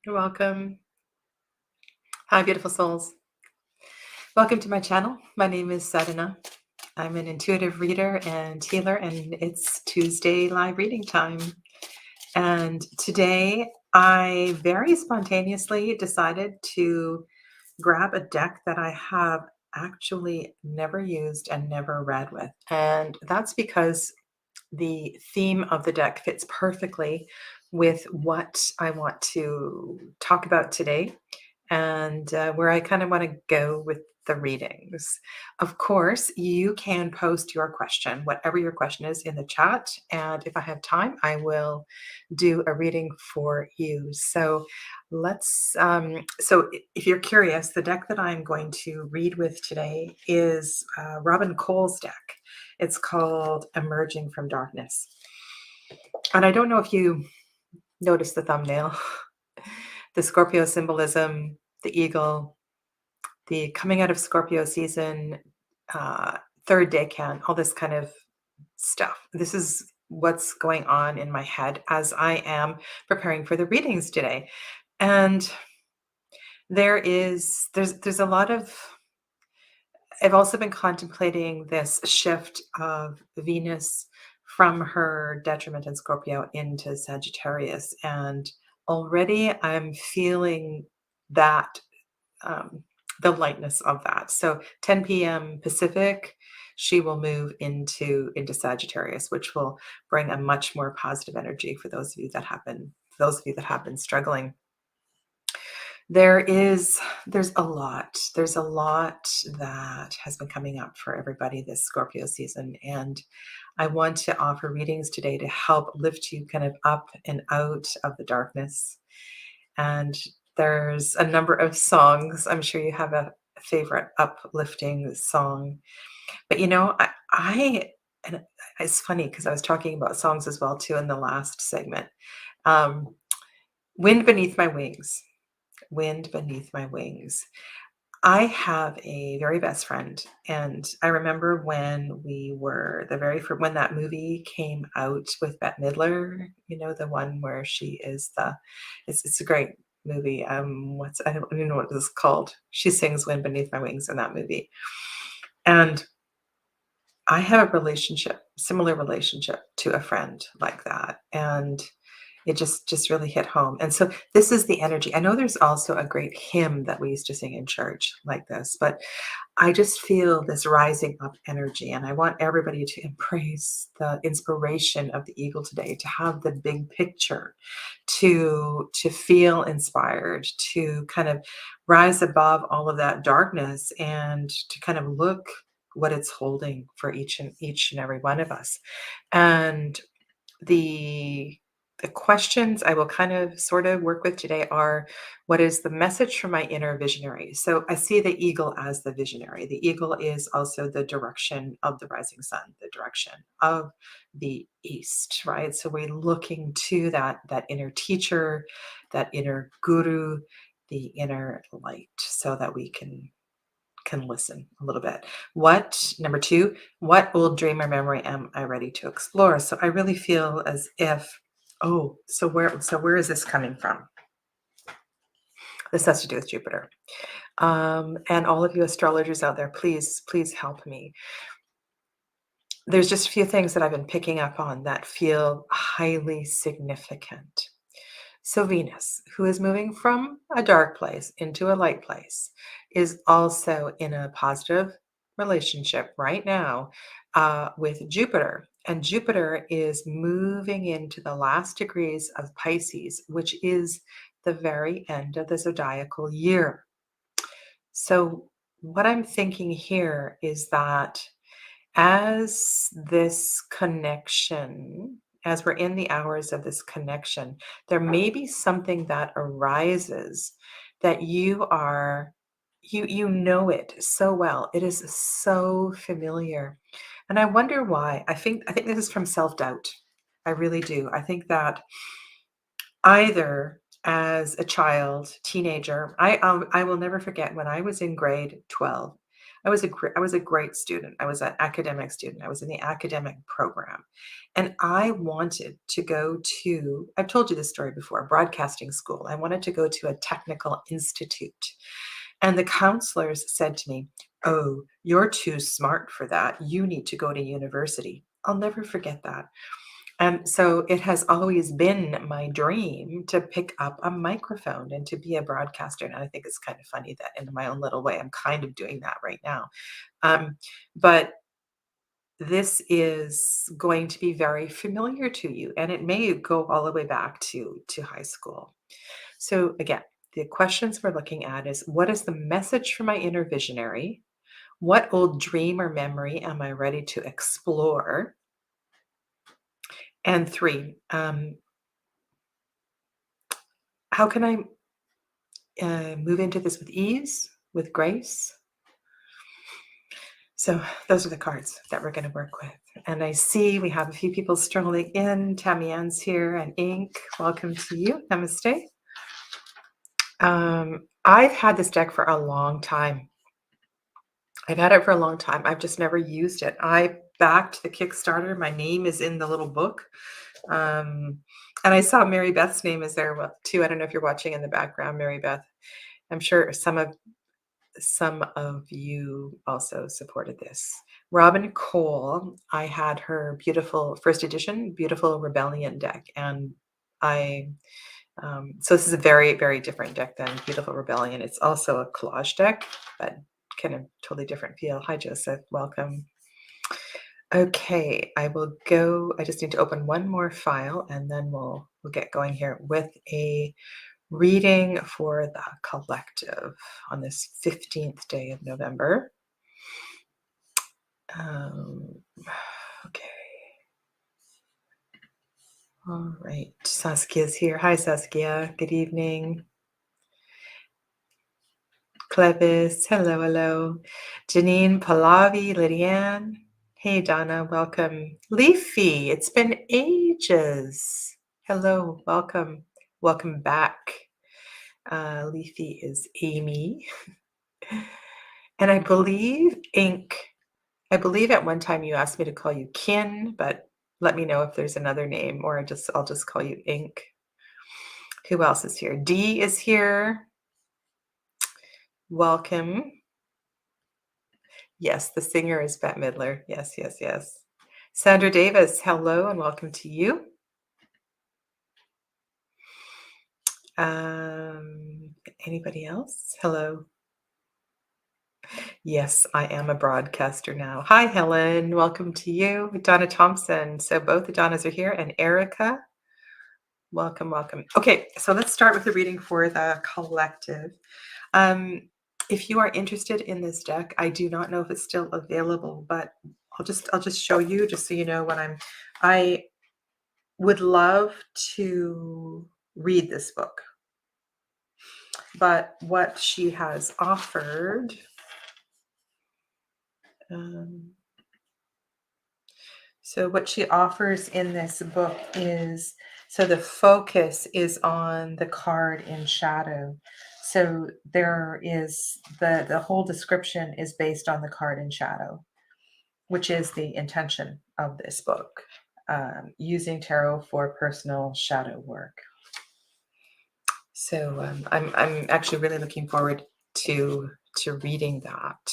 You're welcome. Hi, beautiful souls. Welcome to my channel. My name is Sadhana. I'm an intuitive reader and healer, and it's Tuesday live reading time. And today I very spontaneously decided to grab a deck that I have actually never used and never read with. And that's because the theme of the deck fits perfectly with what I want to talk about today and where I kind of want to go with the readings. Of course, you can post your question, whatever your question is, in the chat. And if I have time, I will do a reading for you. So if you're curious, the deck that I'm going to read with today is Robin Cole's deck. It's called Emerging from Darkness. And I don't know if you noticed the thumbnail, the Scorpio symbolism, the eagle, the coming out of Scorpio season, third decan, all this kind of stuff. This is what's going on in my head as I am preparing for the readings today. And there's a lot of, I've also been contemplating this shift of Venus from her detriment in Scorpio into Sagittarius. And already I'm feeling that, um, the lightness of that. So 10 p.m. Pacific, she will move into Sagittarius, which will bring a much more positive energy for those of you that have been struggling. There's a lot. There's a lot that has been coming up for everybody this Scorpio season. And I want to offer readings today to help lift you kind of up and out of the darkness. And there's a number of songs. I'm sure you have a favorite uplifting song. But and it's funny because I was talking about songs as well too in the last segment. Um, Wind Beneath My Wings. Wind Beneath My Wings. I have a very best friend, and I remember when when that movie came out with Bette Midler, the one where she is it's a great movie. I don't even know what it's called. She sings Wind Beneath My Wings in that movie. And I have a similar relationship to a friend like that. And it just really hit home. And so this is the energy. I know there's also a great hymn that we used to sing in church like this, but I just feel this rising up energy. And I want everybody to embrace the inspiration of the eagle today, to have the big picture, to feel inspired, to kind of rise above all of that darkness and to kind of look what it's holding for each and every one of us. And the the questions I will kind of sort of work with today are, what is the message from my inner visionary? So I see the eagle as the visionary. The eagle is also the direction of the rising sun, the direction of the east, right? So we're looking to that inner teacher, that inner guru, the inner light, so that we can listen a little bit. Number two, what old dream or memory am I ready to explore? So I really feel as if, where is this coming from? This has to do with Jupiter. And all of you astrologers out there, please help me. There's just a few things that I've been picking up on that feel highly significant. So Venus, who is moving from a dark place into a light place, is also in a positive relationship right now with Jupiter. And Jupiter is moving into the last degrees of Pisces, which is the very end of the zodiacal year. So what I'm thinking here is that as this connection, as we're in the hours of this connection, there may be something that arises that you know it so well. It is so familiar. And I wonder why. I think this is from self-doubt. I really do. I think that either as a child, teenager, I will never forget when I was in grade 12. I was a great student. I was an academic student. I was in the academic program. And I wanted to go to, I've told you this story before, broadcasting school. I wanted to go to a technical institute. And the counselors said to me, "Oh, you're too smart for that. You need to go to university." I'll never forget that. And so it has always been my dream to pick up a microphone and to be a broadcaster. And I think it's kind of funny that in my own little way, I'm kind of doing that right now. But this is going to be very familiar to you, and it may go all the way back to high school. So again, the questions we're looking at is, what is the message for my inner visionary? What old dream or memory am I ready to explore? And three, how can I move into this with ease, with grace? So those are the cards that we're going to work with. And I see we have a few people strolling in. Tammy Ann's here and Ink. Welcome to you. Namaste. I've had this deck for a long time. I've just never used it. I backed the Kickstarter. My name is in the little book. And I saw Mary Beth's name is there too. I don't know if you're watching in the background, Mary Beth. I'm sure some of you also supported this. Robin Cole, I had her beautiful first edition, beautiful Rebellion deck. And so this is a very, very different deck than Beautiful Rebellion. It's also a collage deck, but kind of totally different feel. Hi, Joseph. Welcome. Okay, I will go. I just need to open one more file and then we'll get going here with a reading for the collective on this 15th day of November. Okay. All right. Saskia's here. Hi, Saskia. Good evening. Clevis. Hello, hello. Janine, Pallavi, Lydiane. Hey, Donna. Welcome. Leafy. It's been ages. Hello. Welcome. Welcome back. Leafy is Amy. And I believe Ink. I believe at one time you asked me to call you Kin, but let me know if there's another name, or I'll just call you Ink. Who else is here? Dee is here. Welcome. Yes, the singer is Bette Midler. Yes, yes, yes. Sandra Davis, hello and welcome to you. Anybody else? Hello. Yes, I am a broadcaster now. Hi, Helen. Welcome to you. Donna Thompson. So both the Donnas are here, and Erica. Welcome, welcome. Okay, so let's start with the reading for the collective. If you are interested in this deck, I do not know if it's still available, but I'll just show you just so you know what I would love to read this book. But what she has offered, so what she offers in this book is, so the focus is on the card in shadow. So there is the whole description is based on the card in shadow, which is the intention of this book, using tarot for personal shadow work. So I'm actually really looking forward to reading that.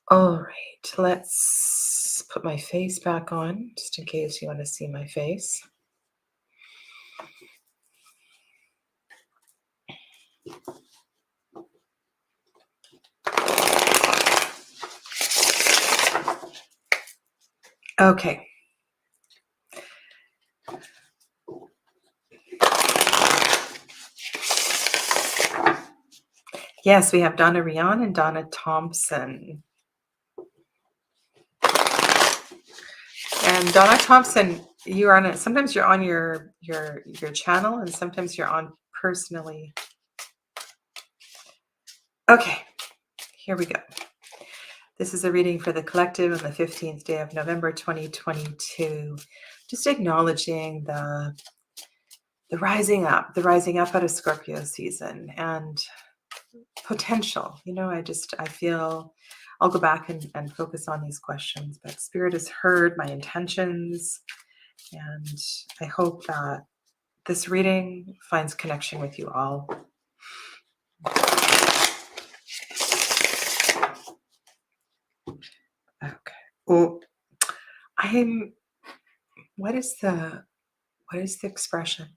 All right, let's put my face back on, just in case you want to see my face. Okay. Yes, we have Donna Rion and Donna Thompson. And Donna Thompson, you're on it. Sometimes you're on your channel, and sometimes you're on personally. Okay, here we go. This is a reading for the collective on the 15th day of November 2022. Just acknowledging the rising up out of Scorpio season, and potential. I feel I'll go back and focus on these questions, but Spirit has heard my intentions, and I hope that this reading finds connection with you all. Okay. Oh, what is the expression?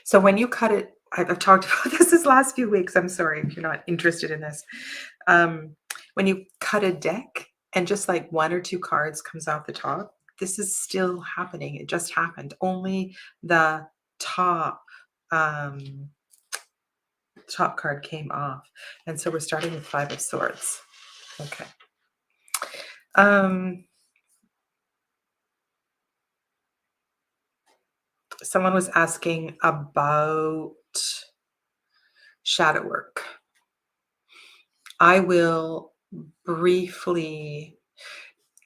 So when you cut it, I've talked about this last few weeks. I'm sorry if you're not interested in this. When you cut a deck and just like one or two cards comes out the top, this is still happening. It just happened. Only the top top card came off. And so we're starting with Five of Swords. Okay. Someone was asking about shadow work. I will briefly.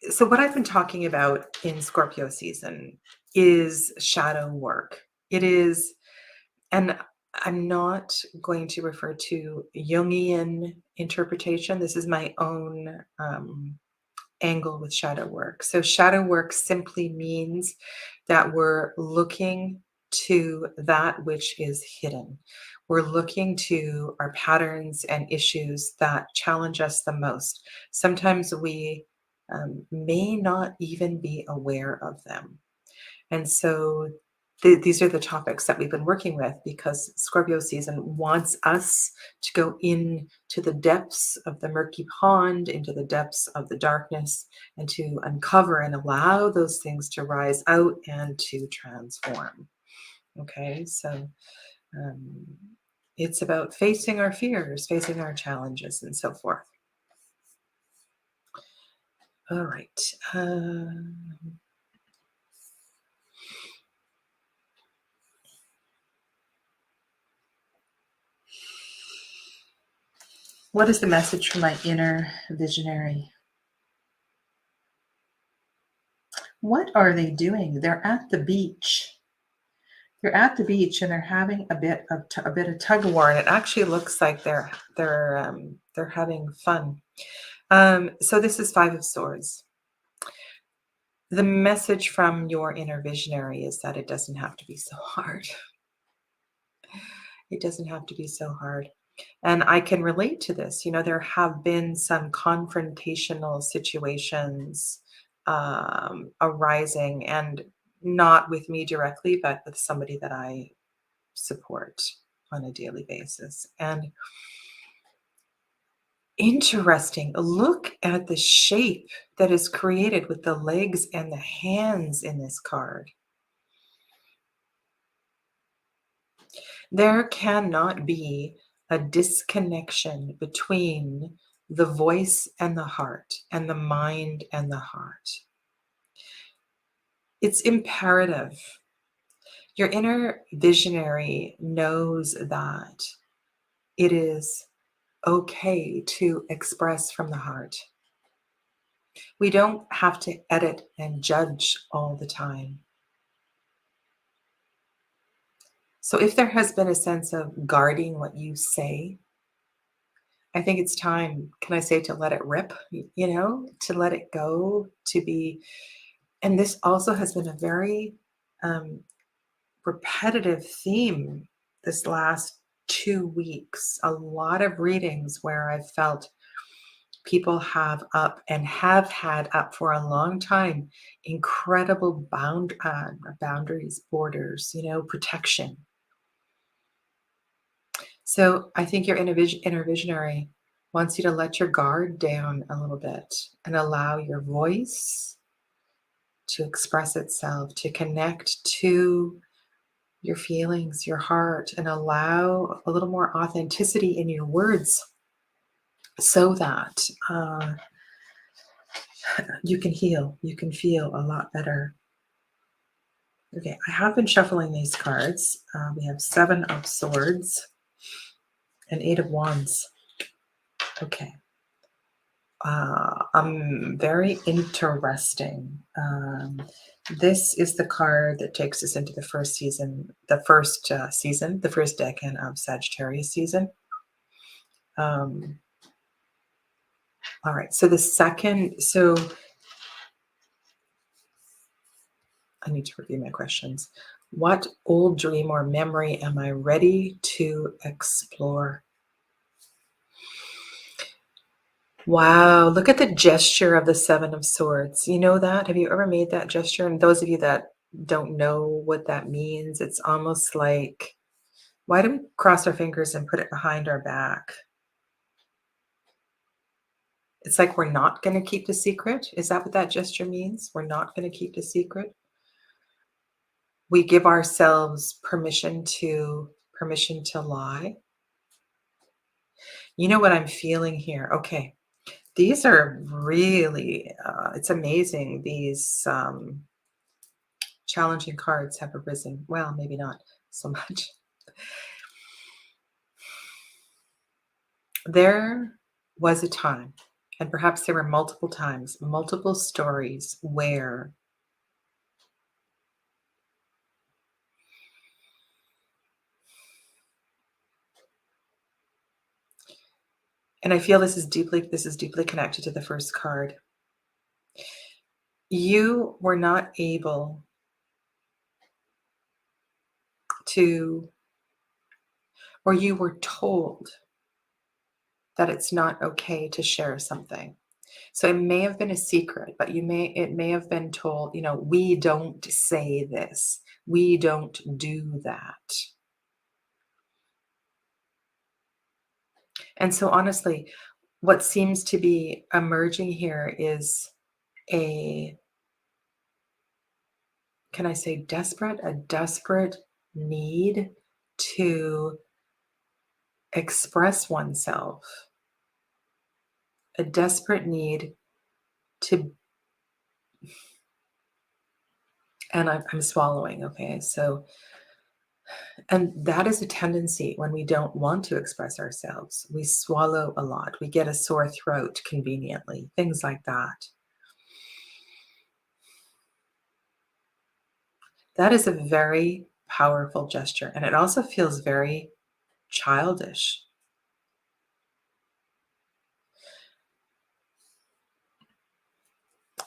So what I've been talking about in Scorpio season is shadow work. It is, and I'm not going to refer to Jungian interpretation. This is my own angle with shadow work. So shadow work simply means that we're looking to that which is hidden. We're looking to our patterns and issues that challenge us the most. Sometimes we may not even be aware of them. And so these are the topics that we've been working with, because Scorpio season wants us to go into the depths of the murky pond, into the depths of the darkness, and to uncover and allow those things to rise out and to transform. Okay, so it's about facing our fears, facing our challenges, and so forth. All right. What is the message from my inner visionary? What are they doing? They're at the beach. They're at the beach and they're having a bit of tug of war, and it actually looks like they're having fun. So this is Five of Swords. The message from your inner visionary is that it doesn't have to be so hard. It doesn't have to be so hard. And I can relate to this. There have been some confrontational situations arising, and not with me directly, but with somebody that I support on a daily basis. And interesting, look at the shape that is created with the legs and the hands in this card. There cannot be a disconnection between the voice and the heart, and the mind and the heart. It's imperative. Your inner visionary knows that it is okay to express from the heart. We don't have to edit and judge all the time. So if there has been a sense of guarding what you say, I think it's time, can I say, to let it rip, to let it go, to be. And this also has been a very repetitive theme this last 2 weeks. A lot of readings where I've felt people have up and have had up for a long time incredible boundaries, borders, protection. So I think your inner visionary wants you to let your guard down a little bit and allow your voice to express itself, to connect to your feelings, your heart, and allow a little more authenticity in your words, so that you can heal, you can feel a lot better. Okay, I have been shuffling these cards. We have Seven of Swords and Eight of Wands. Okay. Very interesting. This is the card that takes us into the first season, the first decan of Sagittarius season. Um, all right. So I need to review my questions. What old dream or memory am I ready to explore? Wow, look at the gesture of the Seven of Swords. You know that? Have you ever made that gesture? And those of you that don't know what that means, it's almost like, why do we cross our fingers and put it behind our back? It's like we're not going to keep the secret. Is that what that gesture means? We're not going to keep the secret. We give ourselves permission to lie. You know what I'm feeling here? Okay. These are really, it's amazing. These challenging cards have arisen. Well, maybe not so much. There was a time, and perhaps there were multiple times, multiple stories where and I feel this is deeply connected to the first card. You were not able to, or you were told that it's not okay to share something. So it may have been a secret, but it may have been told, we don't say this. We don't do that. And so honestly, what seems to be emerging here is a, can I say a desperate need to express oneself, a desperate need to, and I'm swallowing, okay? So, and that is a tendency when we don't want to express ourselves. We swallow a lot. We get a sore throat conveniently, things like that. That is a very powerful gesture. And it also feels very childish.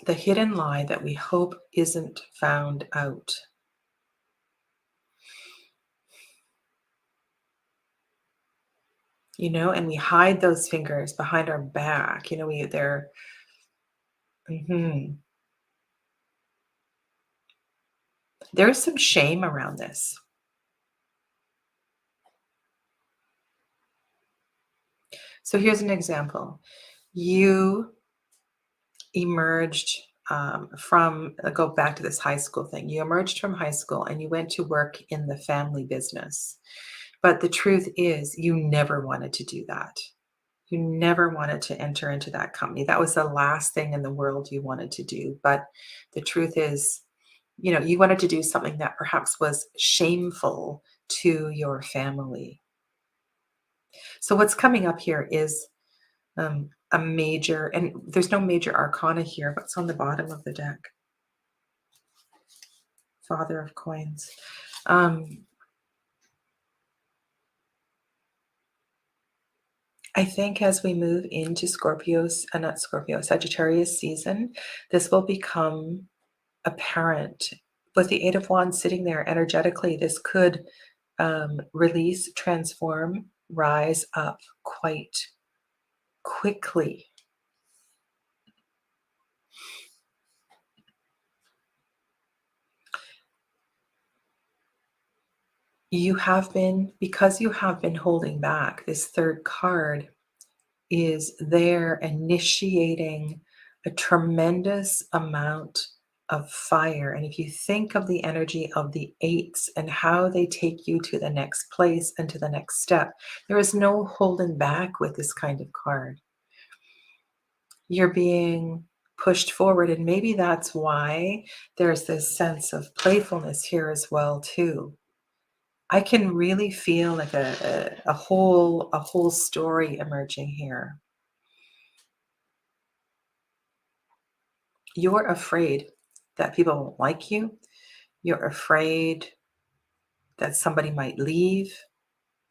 The hidden lie that we hope isn't found out. And we hide those fingers behind our back. They're, mhm. There's some shame around this. So here's an example. You emerged from, go back to this high school thing. You emerged from high school and you went to work in the family business. But the truth is, you never wanted to do that. You never wanted to enter into that company. That was the last thing in the world you wanted to do. But the truth is, you wanted to do something that perhaps was shameful to your family. So what's coming up here is a major, and there's no major arcana here. What's on the bottom of the deck? Father of Coins. I think as we move into Sagittarius season, this will become apparent. With the Eight of Wands sitting there energetically, this could release, transform, rise up quite quickly. Because you have been holding back, this third card is there initiating a tremendous amount of fire. And if you think of the energy of the eights and how they take you to the next place and to the next step, there is no holding back with this kind of card. You're being pushed forward, and maybe that's why there's this sense of playfulness here as well too. I can really feel like a whole story emerging here. You're afraid that people won't like you. You're afraid that somebody might leave,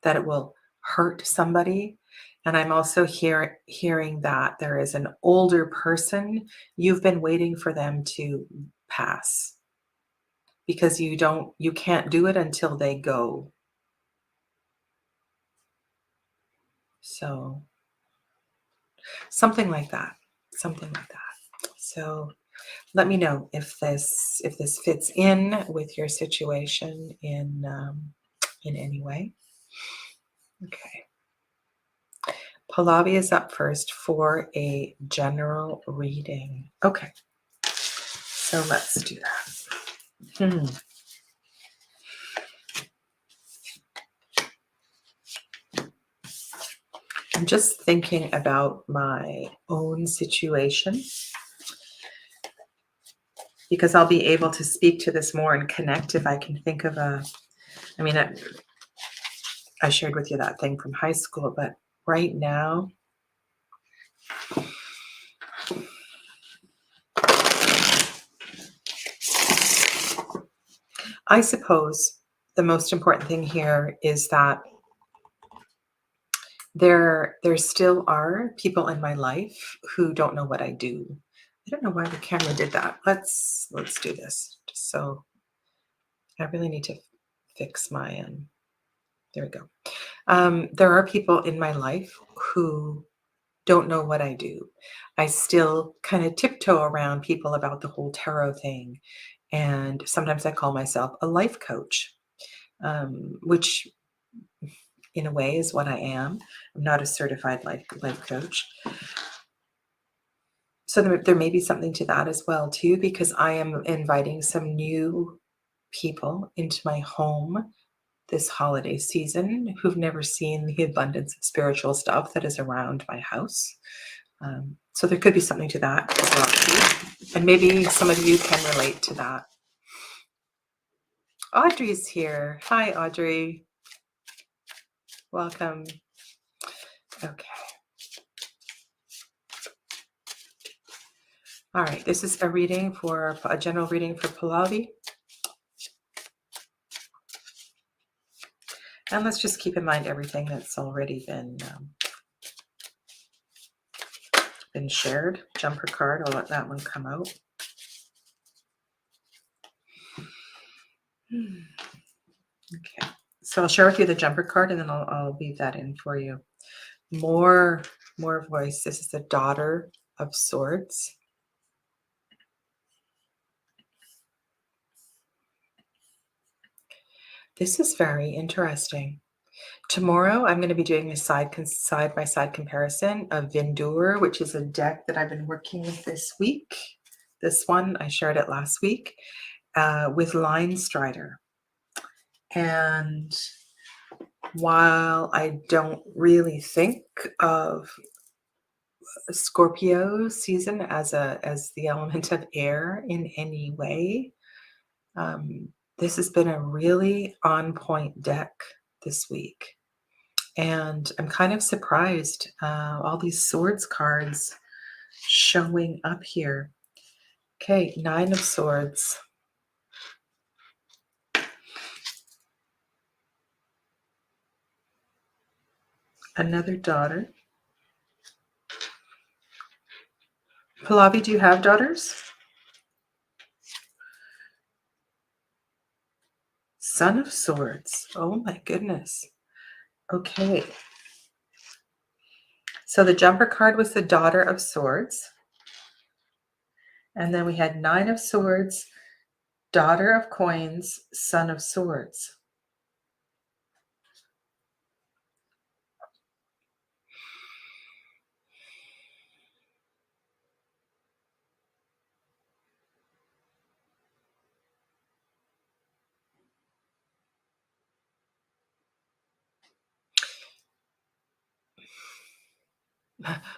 that it will hurt somebody. And I'm also hearing that there is an older person. You've been waiting for them to pass because you can't do it until they go. So something like that. Something like that. So let me know if this fits in with your situation in any way. Okay. Pallavi is up first for a general reading. Okay. So let's do that. I'm just thinking about my own situation because I'll be able to speak to this more and connect if I can think of I mean, I shared with you that thing from high school, but right now, I suppose the most important thing here is that there still are people in my life who don't know what I do. I don't know why the camera did that. Let's do this. Just so I really need to fix my there we go. There are people in my life who don't know what I do. I still kind of tiptoe around people about the whole tarot thing. And sometimes I call myself a life coach, which in a way is what I am. I'm not a certified life coach. So there may be something to that as well too, because I am inviting some new people into my home this holiday season who've never seen the abundance of spiritual stuff that is around my house. So there could be something to that as well too. And maybe some of you can relate to that. Audrey's here. Hi, Audrey. Welcome. Okay. All right. This is a general reading for Pallavi. And let's just keep in mind everything that's already been shared. Jumper card. I'll let that one come out. Okay. So I'll share with you the jumper card, and then I'll weave that in for you. More voice. This is the Daughter of Swords. This is very interesting. Tomorrow, I'm going to be doing a side-by-side comparison of Vindur, which is a deck that I've been working with this week. This one, I shared it last week, with Line Strider. And while I don't really think of Scorpio season as the element of air in any way, this has been a really on point deck this week. And I'm kind of surprised, all these swords cards showing up here. Okay, 9 of Swords. Another daughter. Pallavi, do you have daughters? Son of Swords. Oh my goodness. Okay. So the jumper card was the Daughter of Swords. And then we had 9 of Swords, Daughter of Coins, Son of Swords.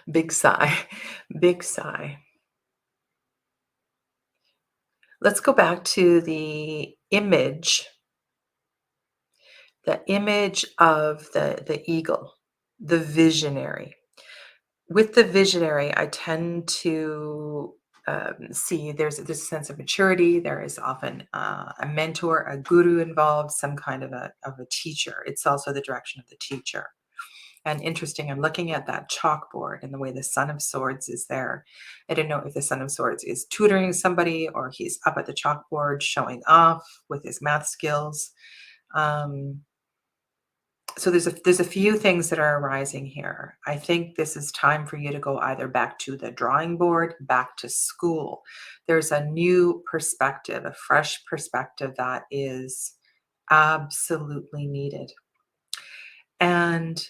Big sigh. Big sigh. Let's go back to the image of the eagle, the visionary. With the visionary, I tend to see there's this sense of maturity. There is often a mentor, a guru involved, some kind of a teacher. It's also the direction of the teacher. And interesting, I'm looking at that chalkboard and the way the Son of Swords is there. I don't know if the Son of Swords is tutoring somebody or he's up at the chalkboard showing off with his math skills. Um, so there's a few things that are arising here. I think this is time for you to go either back to the drawing board, back to school. There's a new perspective, a fresh perspective that is absolutely needed. And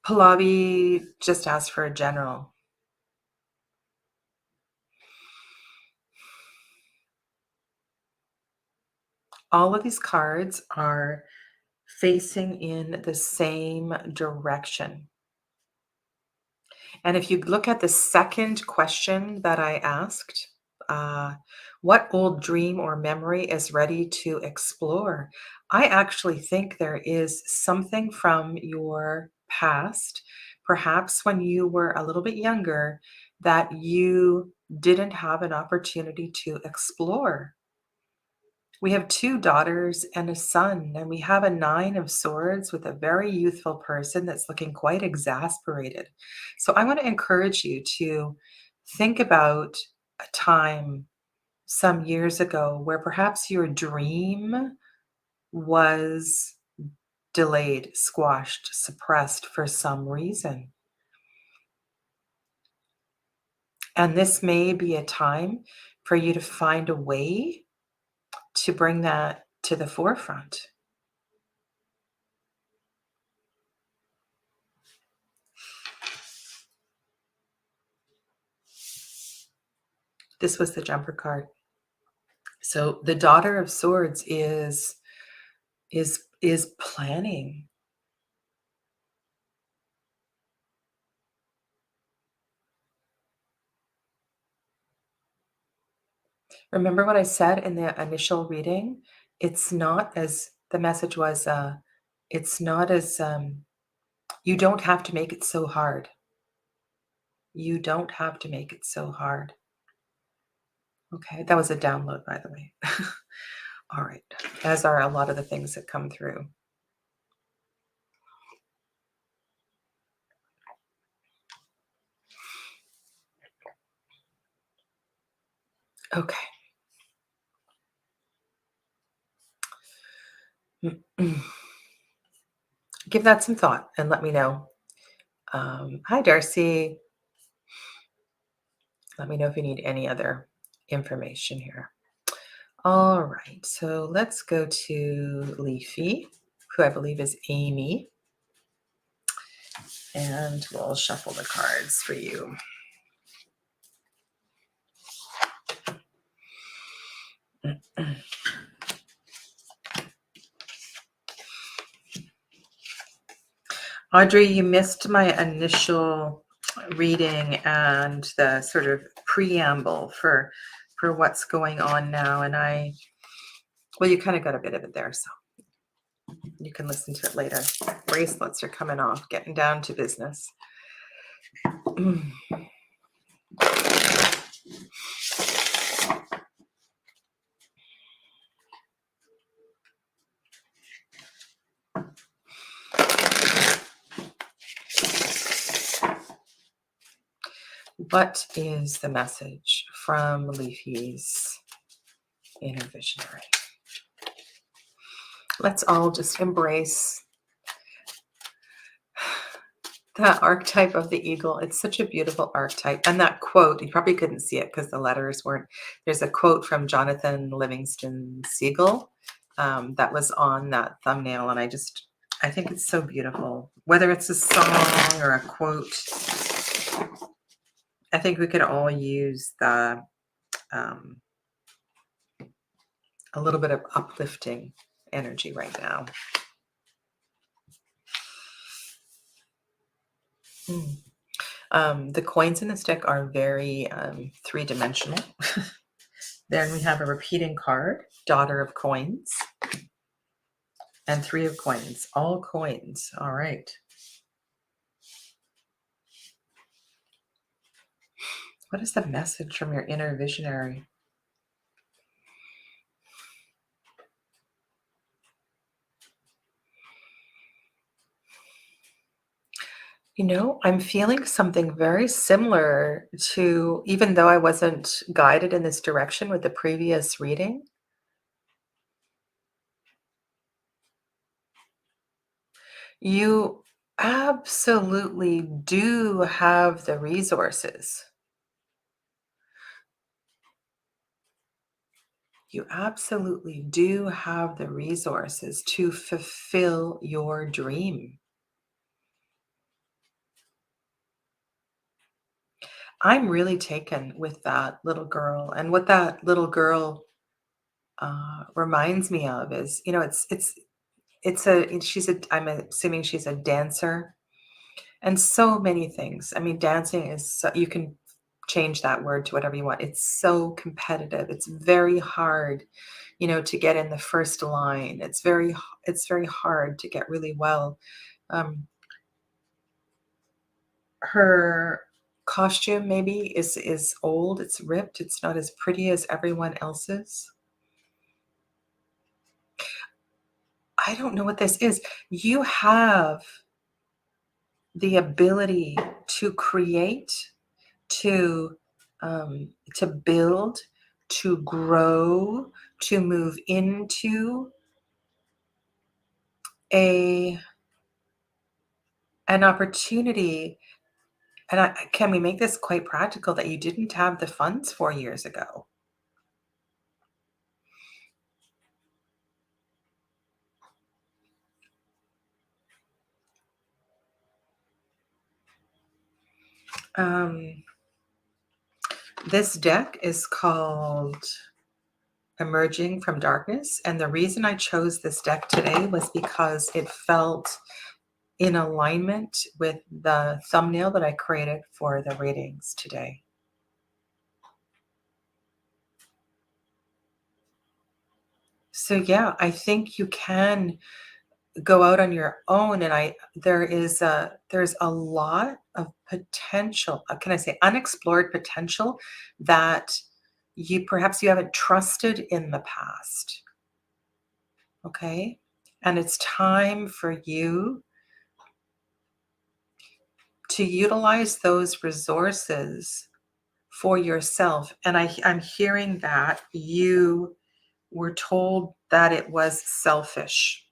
Pallavi just asked for a general. All of these cards are facing in the same direction. And if you look at the second question that I asked, what old dream or memory is ready to explore? I actually think there is something from your past, perhaps when you were a little bit younger, that you didn't have an opportunity to explore. We have 2 daughters and a son, and we have a 9 of swords with a very youthful person that's looking quite exasperated. So I want to encourage you to think about a time some years ago where perhaps your dream was delayed, squashed, suppressed for some reason. And this may be a time for you to find a way to bring that to the forefront. This was the jumper card. So the daughter of swords is planning. Remember what I said in the initial reading? It's not as the message was it's not as you don't have to make it so hard. You don't have to make it so hard. Okay, that was a download, by the way. All right, as are a lot of the things that come through. Okay. Give that some thought and let me know. Hi, Darcy. Let me know if you need any other information here. All right, so let's go to Leafy, who I believe is Amy, and we'll shuffle the cards for you. Audrey, you missed my initial reading and the sort of preamble for what's going on now, and well, you kind of got a bit of it there, so you can listen to it later. Bracelets are coming off, getting down to business. What is the message from Leafy's inner visionary? Let's all just embrace that archetype of the eagle. It's such a beautiful archetype. And that quote, you probably couldn't see it because the letters weren't. There's a quote from Jonathan Livingston Seagull that was on that thumbnail. And I think it's so beautiful. Whether it's a song or a quote, I think we could all use a little bit of uplifting energy right now. The coins in the stick are very three-dimensional. Then we have a repeating card, Daughter of Coins, and 3 of Coins, all coins. All right. What is the message from your inner visionary? You know, I'm feeling something very similar to, even though I wasn't guided in this direction with the previous reading, you absolutely do have the resources. You absolutely do have the resources to fulfill your dream. I'm really taken with that little girl, and what that little girl reminds me of is, you know, she's a, I'm assuming she's a dancer, and so many things. I mean, dancing is so, you can change that word to whatever you want. It's so competitive. It's very hard, you know, to get in the first line. It's very hard to get really well. Um, her costume maybe is old. It's ripped. It's not as pretty as everyone else's. I don't know what this is. You have the ability to create, to to build, to grow, to move into a an opportunity. And can we make this quite practical that you didn't have the funds 4 years ago? Um, this deck is called Emerging from Darkness. And the reason I chose this deck today was because it felt in alignment with the thumbnail that I created for the readings today. So yeah, I think you can go out on your own, and there's a lot of potential, can I say unexplored potential, that you haven't trusted in the past. Okay? And it's time for you to utilize those resources for yourself. And I'm hearing that you were told that it was selfish,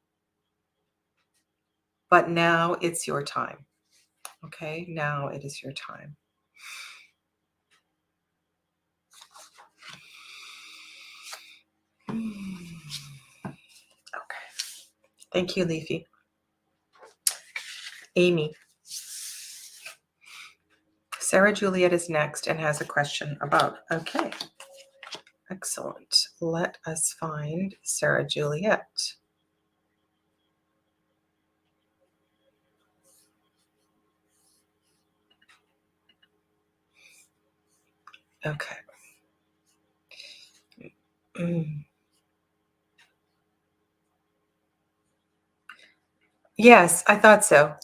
but now it's your time. Okay, now it is your time. Okay. Thank you, Leafy. Amy. Sarah Juliet is next and has a question about. Okay. Excellent. Let us find Sarah Juliet. Okay. Mm. Yes, I thought so.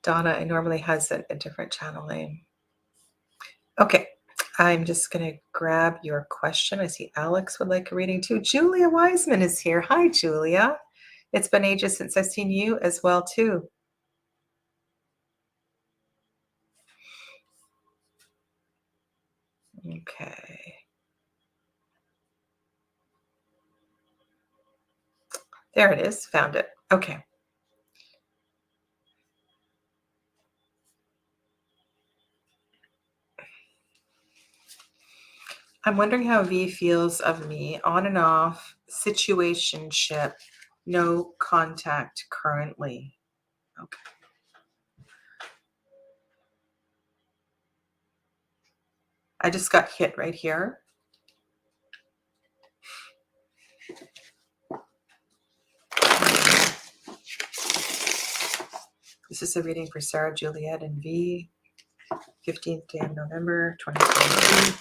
Donna normally has a different channel name. Okay. I'm just going to grab your question. I see Alex would like a reading too. Julia Wiseman is here. Hi, Julia. It's been ages since I've seen you as well too. Okay. There it is. Found it. Okay. I'm wondering how V feels of me, on and off, situationship, no contact currently. Okay. I just got hit right here. This is a reading for Sarah Juliet and V, 15th day of November, 2023.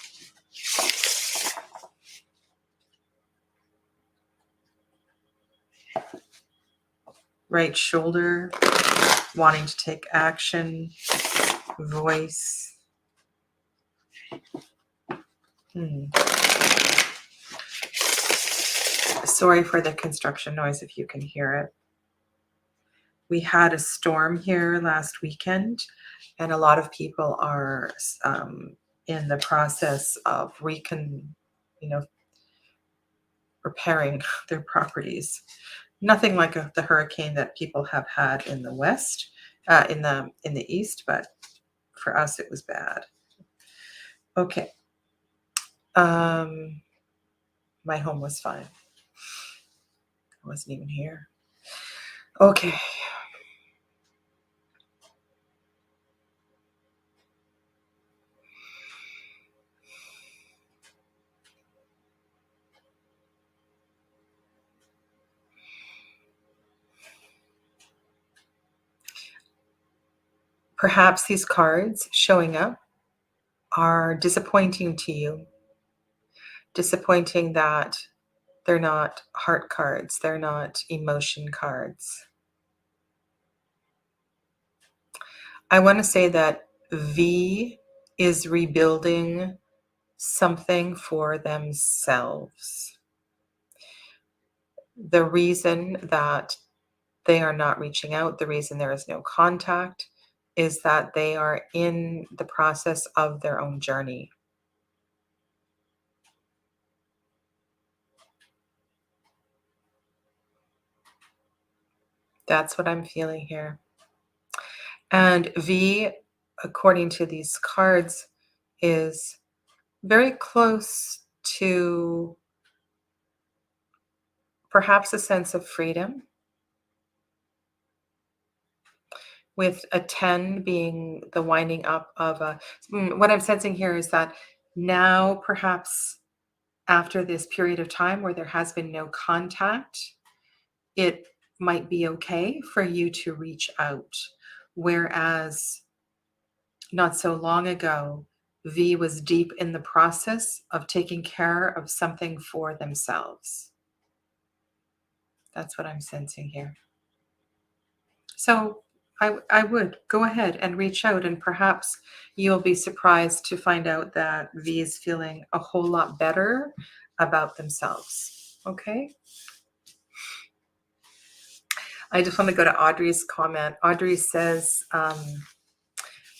Right shoulder, wanting to take action, voice. Sorry for the construction noise if you can hear it. We had a storm here last weekend, and a lot of people are in the process of repairing their properties. Nothing like the hurricane that people have had in the west, in the east, but for us it was bad. Okay. My home was fine. I wasn't even here. Okay. Perhaps these cards showing up are disappointing to you. Disappointing that they're not heart cards, they're not emotion cards. I want to say that V is rebuilding something for themselves. The reason that they are not reaching out, the reason there is no contact, is that they are in the process of their own journey. That's what I'm feeling here. And V, according to these cards, is very close to perhaps a sense of freedom, with a 10 being the winding up of what I'm sensing here is that now perhaps after this period of time where there has been no contact, it might be okay for you to reach out. Whereas not so long ago, V was deep in the process of taking care of something for themselves. That's what I'm sensing here. So I would go ahead and reach out, and perhaps you'll be surprised to find out that V is feeling a whole lot better about themselves. Okay. I just want to go to Audrey's comment. Audrey says,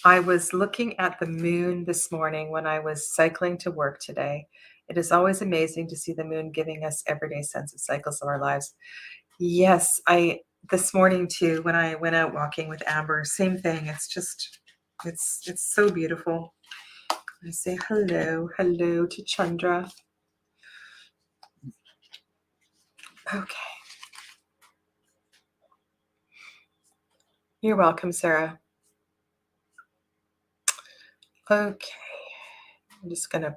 I was looking at the moon this morning when I was cycling to work today. It is always amazing to see the moon giving us everyday sense of cycles of our lives. Yes, this morning too, when I went out walking with Amber, same thing. It's so beautiful. I say hello to Chandra. Okay. You're welcome, Sarah. Okay. I'm just going to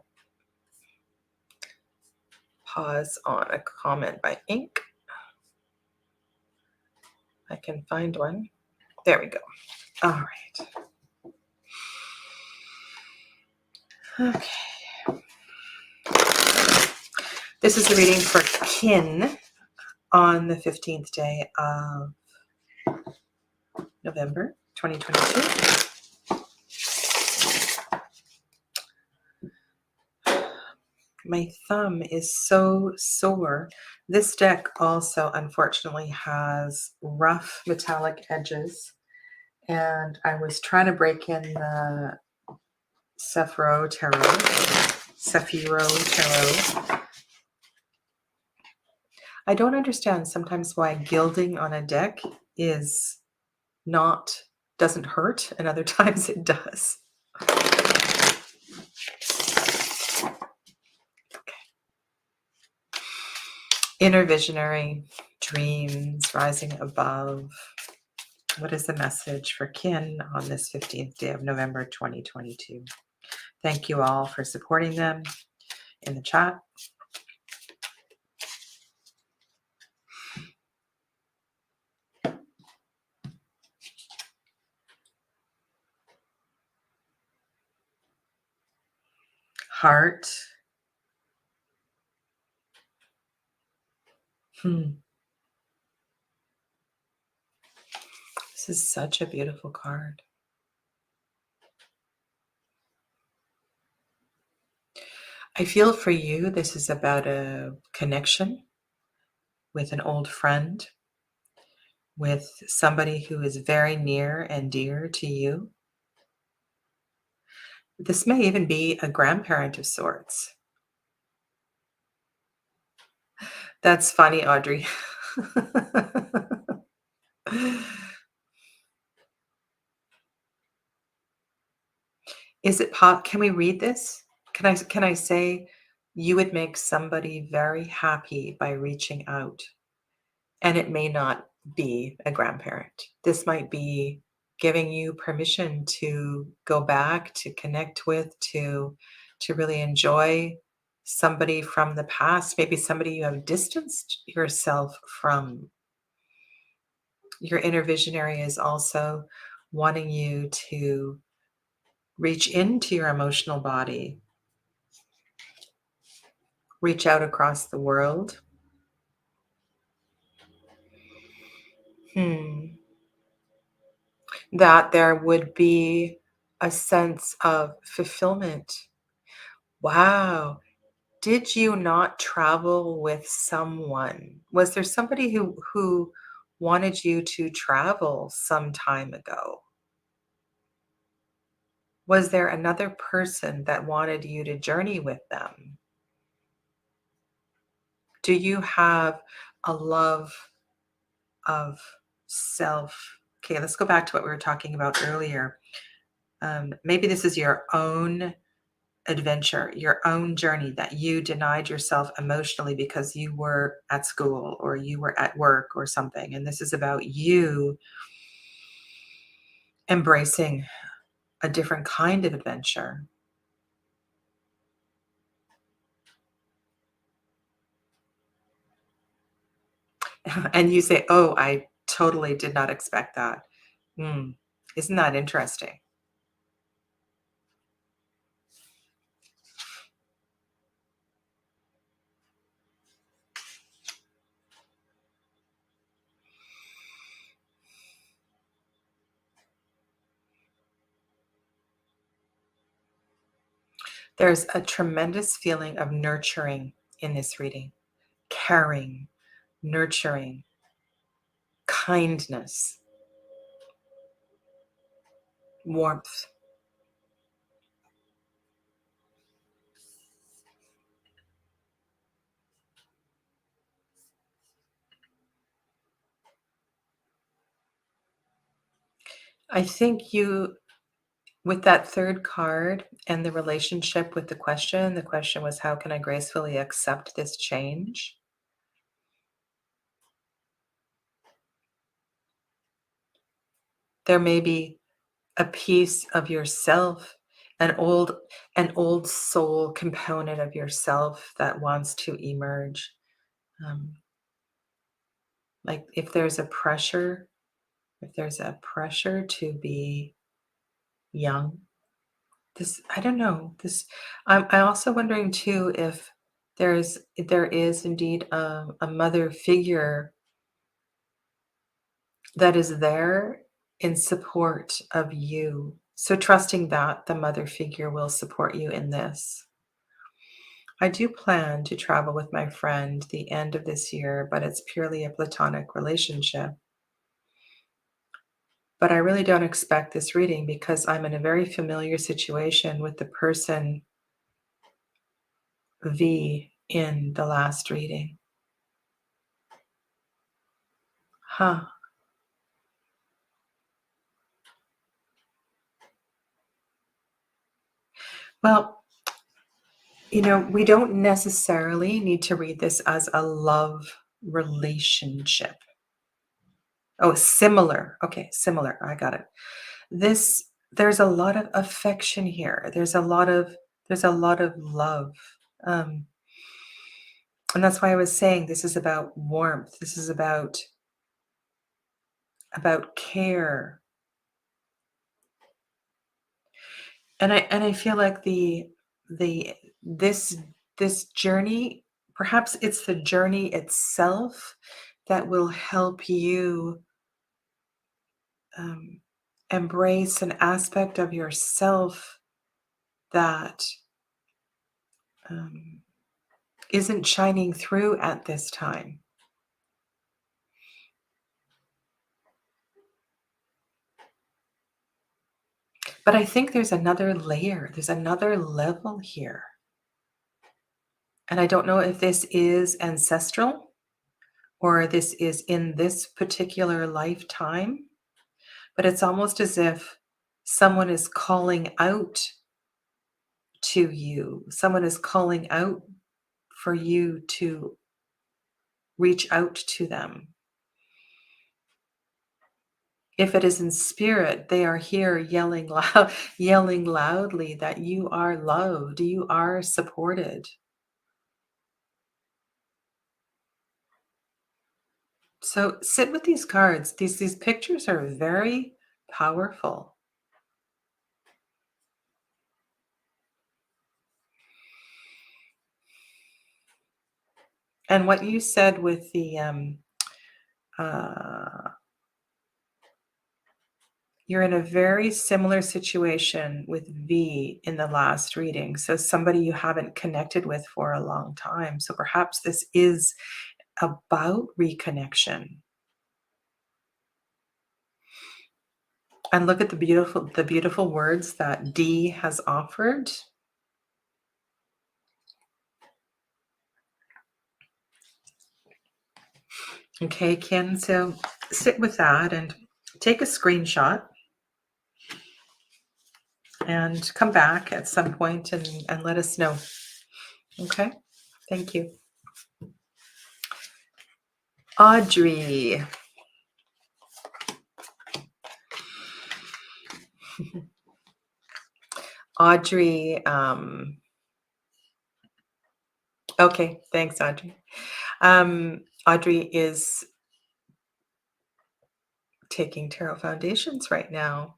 pause on a comment by Ink. I can find one. There we go. All right. Okay. This is the reading for Kin on the 15th day of November 2022. My thumb is so sore. This deck also, unfortunately, has rough metallic edges. And I was trying to break in the Sephiro Tarot. I don't understand sometimes why gilding on a deck doesn't hurt, and other times it does. Inner visionary, dreams, rising above. What is the message for Kin on this 15th day of November 2022? Thank you all for supporting them in the chat. Heart. This is such a beautiful card. I feel for you, this is about a connection with an old friend with somebody who is very near and dear to you. This may even be a grandparent of sorts. That's funny, Audrey. Is it pop? Can we read this? Can I say you would make somebody very happy by reaching out? And it may not be a grandparent. This might be giving you permission to go back, to connect with, to really enjoy somebody from the past, maybe somebody you have distanced yourself from. Your inner visionary is also wanting you to reach into your emotional body, reach out across the world. Hmm. That there would be a sense of fulfillment. Wow. Did you not travel with someone? Was there somebody who wanted you to travel some time ago? Was there another person that wanted you to journey with them? Do you have a love of self? Okay, let's go back to what we were talking about earlier. Maybe this is your own adventure, your own journey that you denied yourself emotionally because you were at school or you were at work or something. And this is about you embracing a different kind of adventure. And you say, "Oh, I totally did not expect that." Hmm. Isn't that interesting? There's a tremendous feeling of nurturing in this reading, caring, nurturing, kindness, warmth. I think you, with that third card and the relationship with the question was, how can I gracefully accept this change? There may be a piece of yourself, an old an old soul component of yourself that wants to emerge. Um, like if there's a pressure to be young, this I don't know. I'm also wondering too if there is indeed a mother figure that is there in support of you. So trusting that the mother figure will support you in this. I do plan to travel with my friend the end of this year, but it's purely a platonic relationship. But I really don't expect this reading because I'm in a very familiar situation with the person V in the last reading. Huh. Well, we don't necessarily need to read this as a love relationship. Oh, similar. Okay, similar. I got it. This there's a lot of affection here. There's a lot of love. Um, and that's why I was saying this is about warmth. This is about care. And I feel like the this this journey, perhaps it's the journey itself that will help you um, embrace an aspect of yourself that um, isn't shining through at this time. But I think there's another layer, there's another level here. And I don't know if this is ancestral or this is in this particular lifetime, but it's almost as if someone is calling out to you. Someone is calling out for you to reach out to them. If it is in spirit, they are here yelling loud, yelling loudly that you are loved, you are supported. So sit with these cards. These pictures are very powerful. And what you said with the uh, you're in a very similar situation with V in the last reading. So somebody you haven't connected with for a long time. So perhaps this is about reconnection. And look at the beautiful words that D has offered. Okay, Ken, so sit with that and take a screenshot and come back at some point and let us know. Okay, thank you. Audrey. Audrey, okay, thanks, Audrey. Audrey is taking Tarot Foundations right now.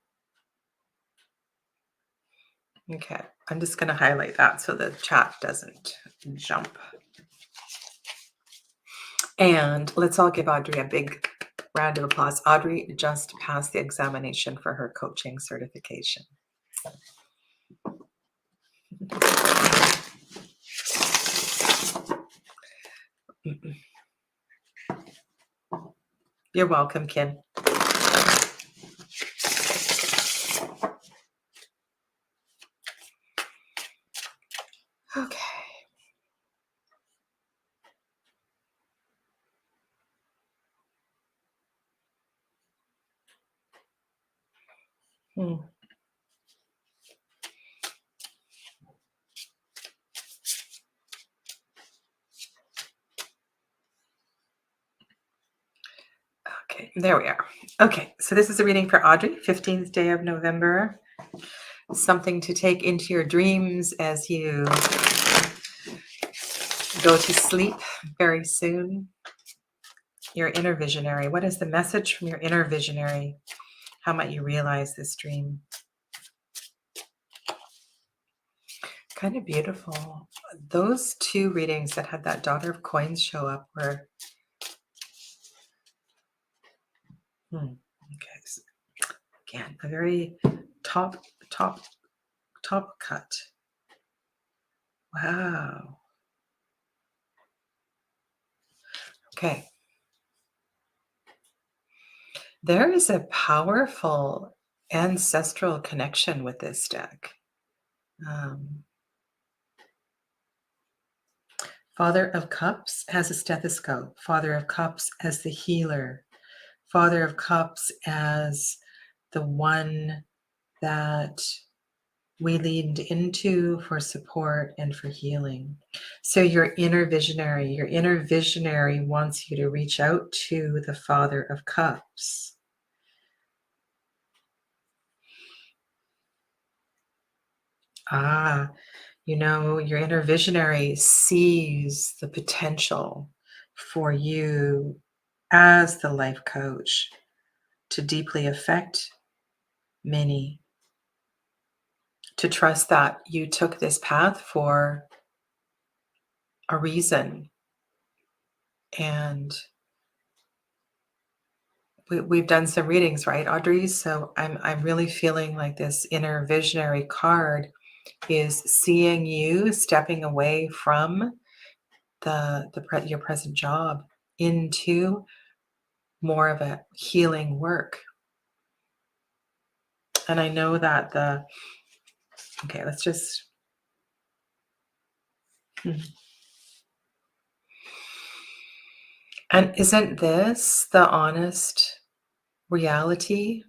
Okay, I'm just going to highlight that so the chat doesn't jump. And let's all give Audrey a big round of applause. Audrey just passed the examination for her coaching certification. You're welcome, Ken. Okay. Okay, there we are. Okay, so this is a reading for Audrey, 15th day of November. Something to take into your dreams as you go to sleep very soon. Your inner visionary. What is the message from your inner visionary? How might you realize this dream? Kind of beautiful. Those two readings that had that Daughter of Coins show up were okay. So again, a very top cut. Wow. Okay. There is a powerful ancestral connection with this deck. Father of Cups has a stethoscope. Father of Cups as the healer. Father of Cups as the one that we leaned into for support and for healing. So your inner visionary wants you to reach out to the Father of Cups. Your inner visionary sees the potential for you as the life coach to deeply affect many, to trust that you took this path for a reason. And we've done some readings, right, Audrey? So I'm really feeling like this inner visionary card is seeing you stepping away from your present job into more of a healing work. And I know that okay, let's just, hmm. And isn't this the honest reality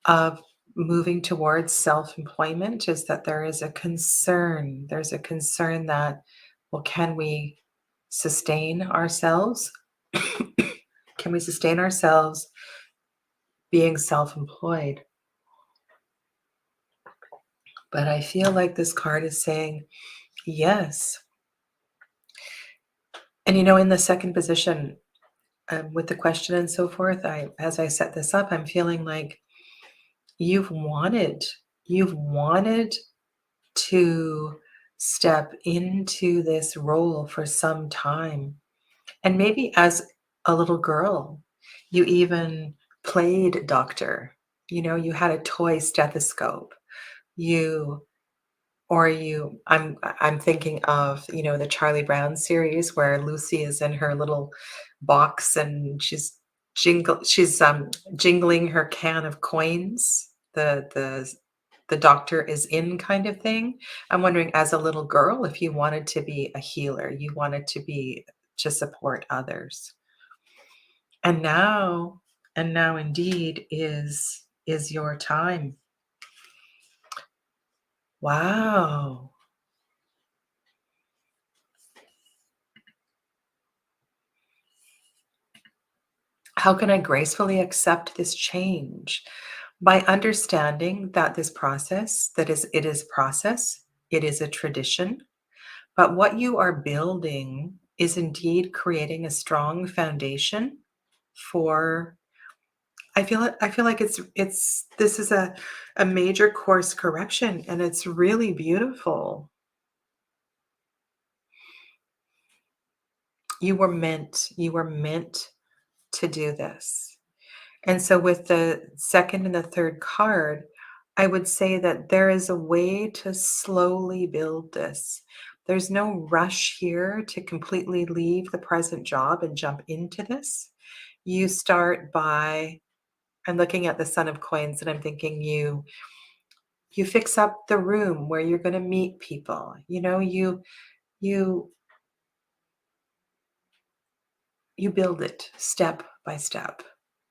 of moving towards self-employment, is that there is a concern. There's a concern that, well, can we sustain ourselves? Can we sustain ourselves being self-employed? But I feel like this card is saying yes. And in the second position, with the question and so forth, as I set this up, I'm feeling like you've wanted, you've wanted to step into this role for some time. And maybe as a little girl, you even played doctor. You had a toy stethoscope. You I'm thinking of, the Charlie Brown series where Lucy is in her little box and she's jingling her can of coins. The doctor is in kind of thing. I'm wondering, as a little girl, if you wanted to be a healer, you wanted to support others. And now indeed is your time. Wow. How can I gracefully accept this change? By understanding that this process, it is process, it is a tradition, but what you are building is indeed creating a strong foundation for. I feel like it's this is a major course correction, and it's really beautiful. You were meant to do this. And so with the second and the third card, I would say that there is a way to slowly build this. There's no rush here to completely leave the present job and jump into this. You start by, I'm looking at the Son of Coins and I'm thinking you fix up the room where you're going to meet people. You you build it step by step,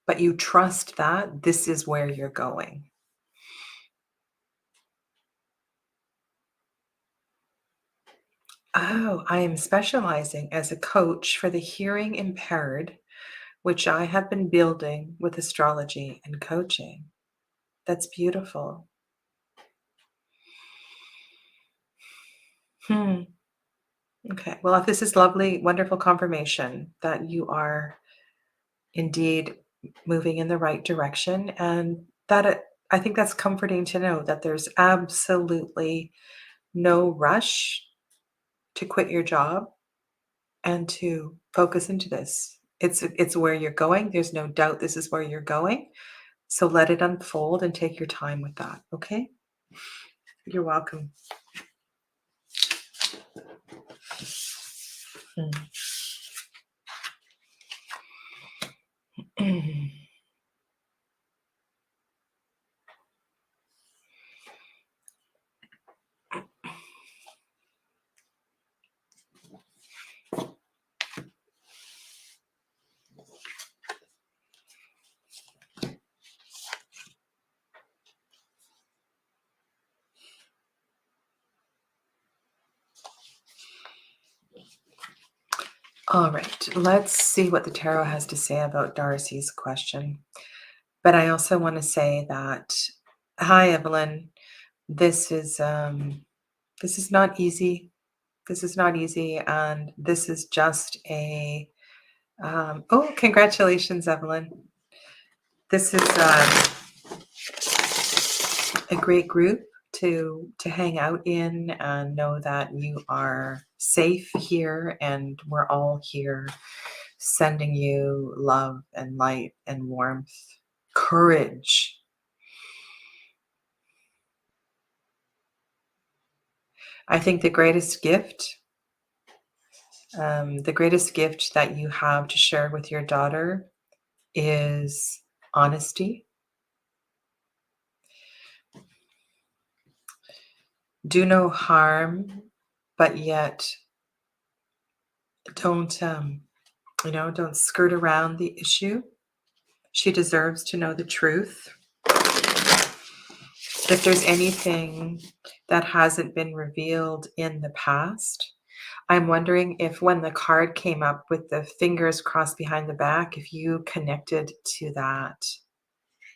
but you trust that this is where you're going. Oh, I am specializing as a coach for the hearing impaired, which I have been building with astrology and coaching. That's beautiful. Hmm. Okay. Well, if this is lovely, wonderful confirmation that you are indeed moving in the right direction, and I think that's comforting to know that there's absolutely no rush to quit your job and to focus into this. It's where you're going. There's no doubt this is where you're going. So let it unfold and take your time with that, okay? You're welcome. Mm. All right, let's see what the tarot has to say about Darcy's question. But I also want to say that, hi, Evelyn. This is this is not easy. This is not easy, and this is just a. Oh, congratulations, Evelyn. This is a great group to hang out in, and know that you are safe here, and we're all here sending you love and light and warmth, courage. I think the greatest gift that you have to share with your daughter is honesty. do no harm, but yet don't, don't skirt around the issue. She deserves to know the truth. If there's anything that hasn't been revealed in the past, I'm wondering if when the card came up with the fingers crossed behind the back, if you connected to that.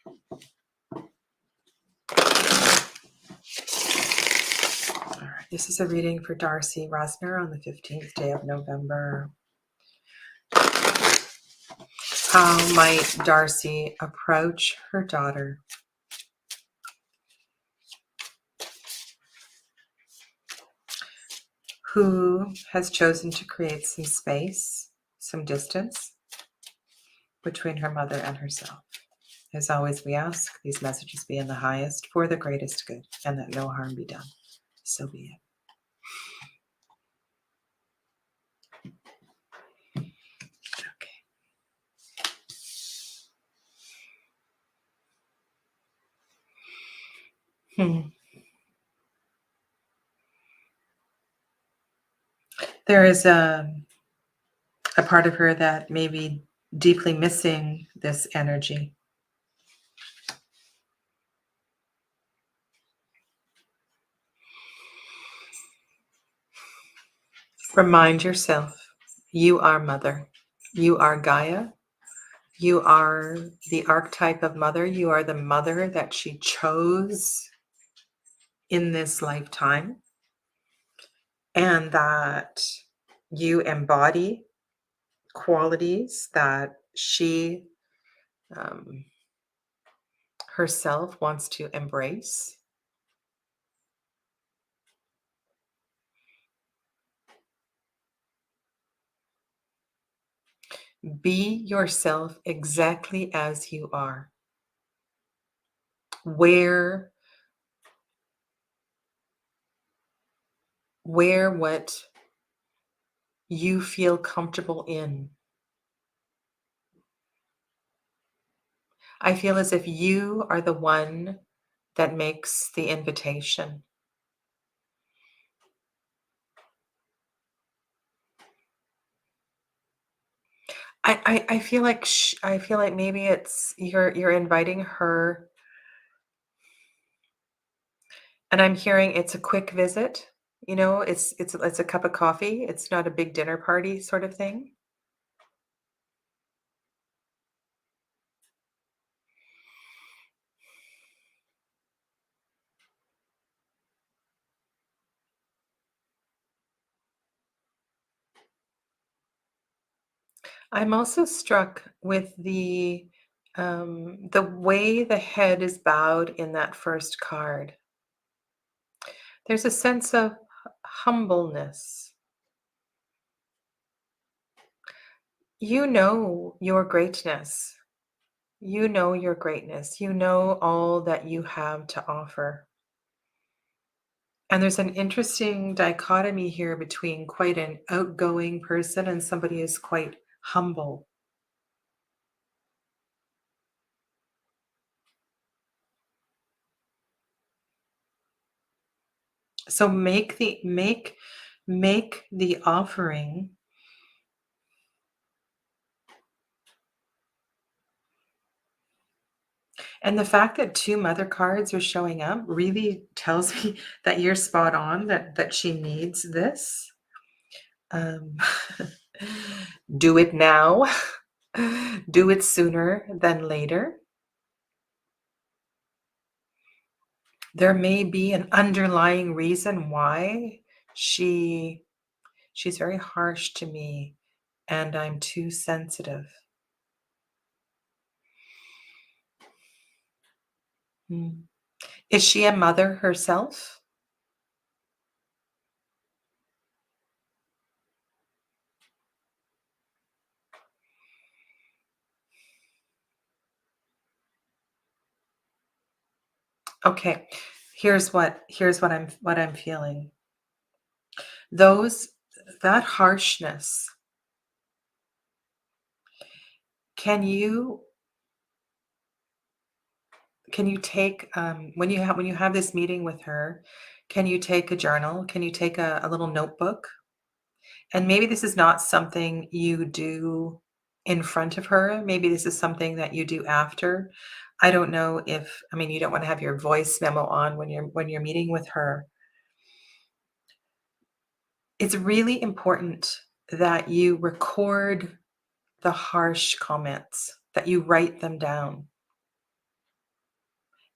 All right, this is a reading for Darcy Rosner on the 15th day of November. How might Darcy approach her daughter? Who has chosen to create some space, some distance between her mother and herself? As always, we ask these messages be in the highest for the greatest good, and that no harm be done. So be it. Okay. There is a part of her that may be deeply missing this energy. Remind yourself, you are mother. You are Gaia. You are the archetype of mother. You are the mother that she chose in this lifetime, and that you embody qualities that she herself wants to embrace. Be yourself exactly as you are. Wear what you feel comfortable in. I feel as if you are the one that makes the invitation. I feel like I feel like maybe it's you're inviting her, and I'm hearing it's a quick visit. It's a cup of coffee. It's not a big dinner party sort of thing. I'm also struck with the way the head is bowed in that first card. There's a sense of humbleness. You know your greatness. You know your greatness. You know all that you have to offer. And there's an interesting dichotomy here between quite an outgoing person and somebody who's quite humble. So make the offering. And the fact that two mother cards are showing up really tells me that you're spot on, that she needs this. Um, do it now. Do it sooner than later. There may be an underlying reason why she's very harsh to me and I'm too sensitive. Hmm. Is she a mother herself? Okay. Here's what I'm feeling. Those that harshness, can you take when you have this meeting with her, Can you take a journal? Can you take a little notebook? And maybe this is not something you do in front of her. Maybe this is something that you do after. I don't know if, I mean, you don't want to have your voice memo on when you're meeting with her. It's really important that you record the harsh comments, that you write them down,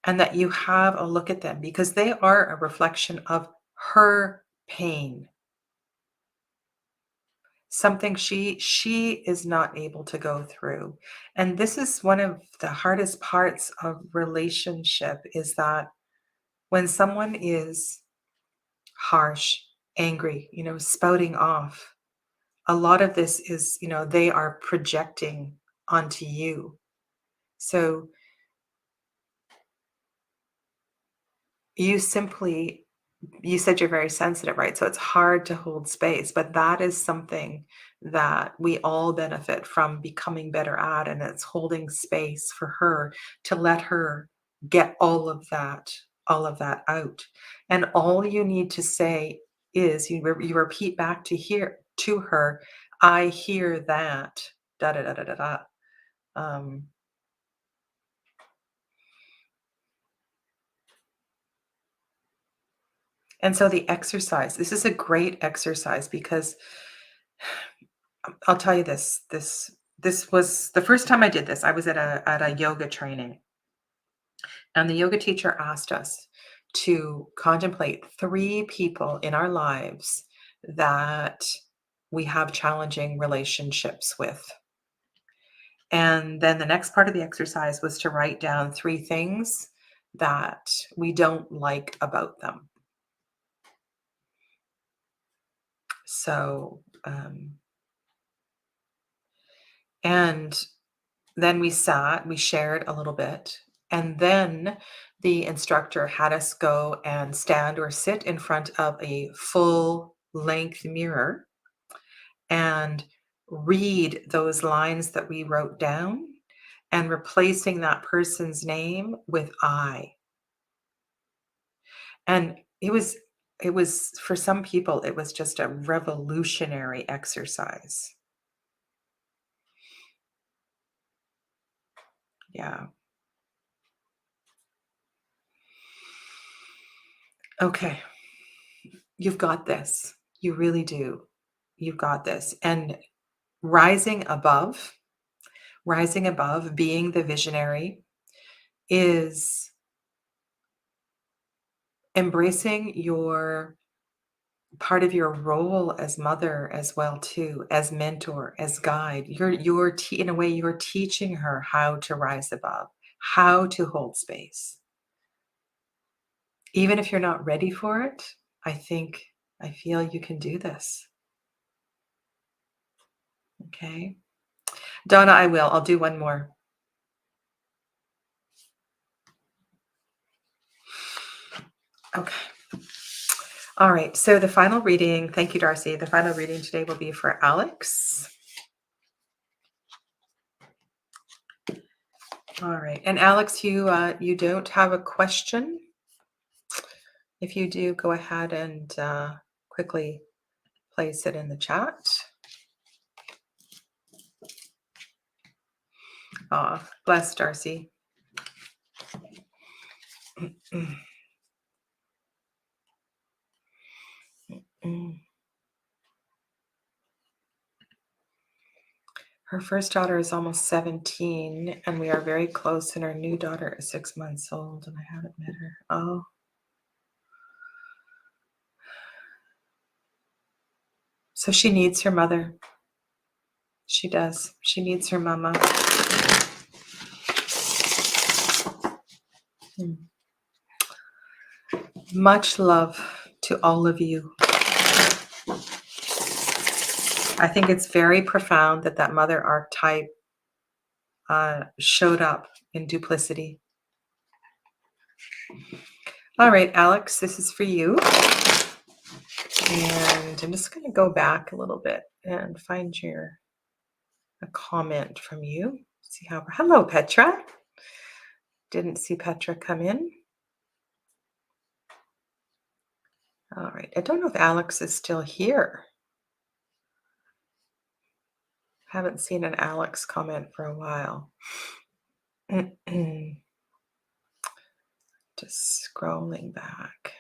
and that you have a look at them because they are a reflection of her pain, something she is not able to go through. And this is one of the hardest parts of relationship, is that when someone is harsh, angry, spouting off, a lot of this is, they are projecting onto you. So you simply, you said you're very sensitive, right? So it's hard to hold space, but that is something that we all benefit from becoming better at. And it's holding space for her, to let her get all of that out. And all you need to say is, you repeat back to her, I hear that, da da da da da da. Um, and so the exercise, this is a great exercise because I'll tell you this. This was the first time I did this. I was at a yoga training, and the yoga teacher asked us to contemplate three people in our lives that we have challenging relationships with. And then the next part of the exercise was to write down three things that we don't like about them. So, and then we shared a little bit, and then the instructor had us go and stand or sit in front of a full length mirror and read those lines that we wrote down, and replacing that person's name with I. And it was for some people, it was just a revolutionary exercise. Yeah. Okay. You've got this. You really do. You've got this. And rising above, being the visionary, is embracing your part of your role as mother as well too, as mentor, as guide. In a way, you're teaching her how to rise above, how to hold space. Even if you're not ready for it, I feel you can do this. Okay. Donna, I'll do one more. Okay. All right. So the final reading, thank you, Darcy. The final reading today will be for Alex. All right. And Alex, you don't have a question? If you do, go ahead and quickly place it in the chat. Bless Darcy. Her first daughter is almost 17, and we are very close, and our new daughter is 6 months old, and I haven't met her. Oh. So she needs her mother. She does. She needs her mama. Much love to all of you. I think it's very profound that mother archetype showed up in duplicity. All right, Alex, this is for you. And I'm just going to go back a little bit and find a comment from you. See how. Hello, Petra. Didn't see Petra come in. All right. I don't know if Alex is still here. Haven't seen an Alex comment for a while. Just scrolling back.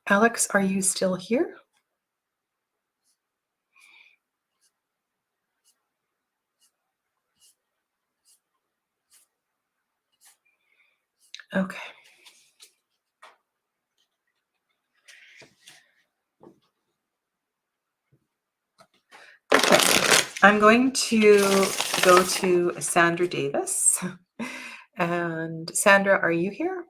Alex, are you still here? Okay. Okay. I'm going to go to Sandra Davis. And Sandra, are you here?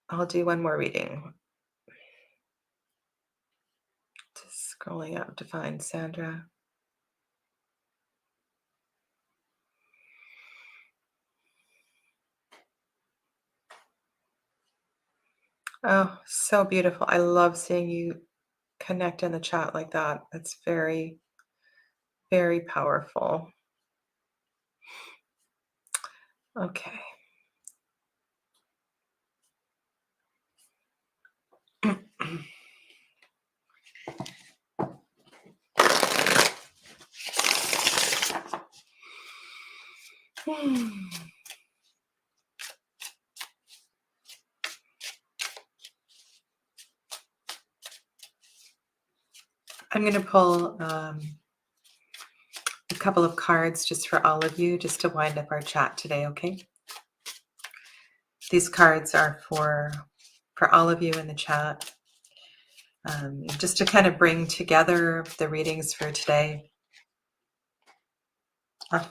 I'll do one more reading. Just scrolling up to find Sandra. Oh, so beautiful. I love seeing you connect in the chat like that. That's very, very powerful. Okay. I'm going to pull a couple of cards just for all of you, just to wind up our chat today, okay? These cards are for all of you in the chat, just to kind of bring together the readings for today. Oh,